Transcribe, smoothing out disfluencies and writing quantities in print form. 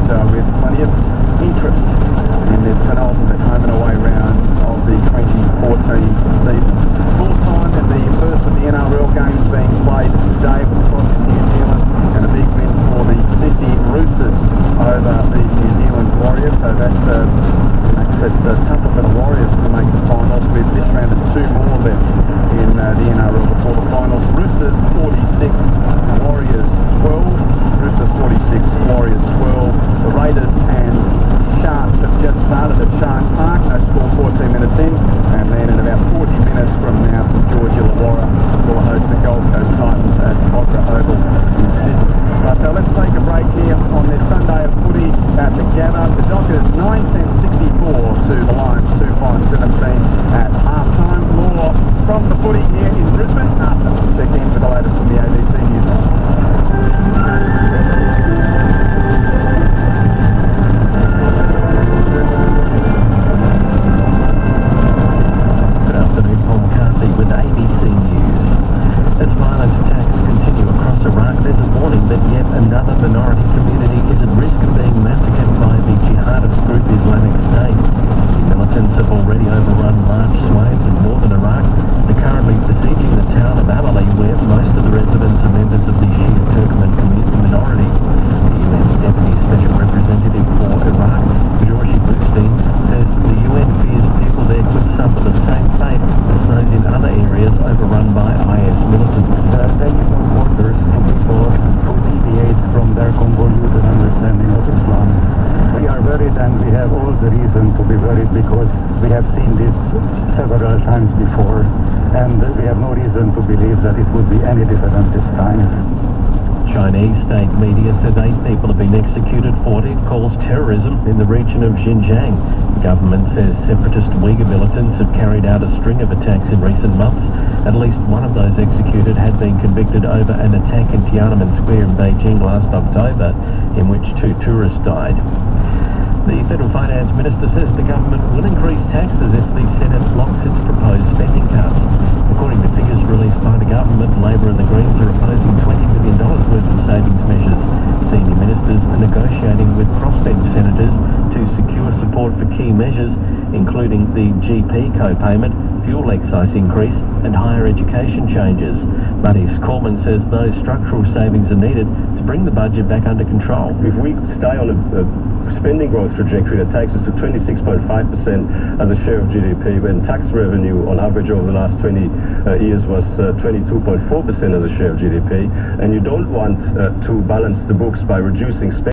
with plenty of interest in this penultimate home and away round of the 2014 season. Full time in the first of the NRL games being played today across New Zealand, and a big win for the Sydney Roosters over the New Zealand Warriors, so that makes it tougher for the Warriors to make the finals, with this round of 2 more left in the NRL before the finals. Roosters 46, Warriors 12. Roosters 46, Warriors 12. The Raiders and Sharks have just started at Shark Park. No score 14 minutes in, and then in about 40 minutes from now, St George Illawarra will host the Gold Coast Titans at Opera Oval in Sydney. But let's take a break here on this Sunday of footy at the Gather. The Dockers 9-10-64 to the Lions 2-5-17 at half-time. More from the footy here in Brisbane after we check in with the latest from the ABC News. Good afternoon, Paul McCarthy with ABC News. As violent attacks continue across Iraq, there's a warning that yet another minority community is at risk of being massacred by the jihadist group Islamic State. The militants have already overrun large swathes of northern Iraq. They're currently besieging the town of Amali, where most of the residents are members of the Shia Turkmen community minority. The UN's Deputy Special Representative for Iraq, Georgi Bookstein, says the UN fears people there could suffer the same fate as those in other areas overrun by IS militants. They need borders to people who deviate from their convoluted understanding of Islam. We are worried, and we have all the reason to be worried, because we have seen this several times before, and we have no reason to believe that it would be any different this time. Chinese state media says 8 people have been executed for what it calls terrorism in the region of Xinjiang. The government says separatist Uyghur militants have carried out a string of attacks in recent months. At least one of those executed had been convicted over an attack in Tiananmen Square in Beijing last October, in which 2 tourists died. The Federal Finance Minister says the government will increase taxes if the Senate blocks its proposed spending cuts. According to figures released by the government, Labor and the Greens are opposing $20 million worth of savings measures. Senior ministers are negotiating with crossbench senators to secure support for key measures, including the GP co-payment, fuel excise increase and higher education changes. Buddy Cormann says those structural savings are needed to bring the budget back under control. If we stay on a spending growth trajectory that takes us to 26.5% as a share of GDP, when tax revenue on average over the last 20 years was 22.4% as a share of GDP, and you don't want to balance the books by reducing spending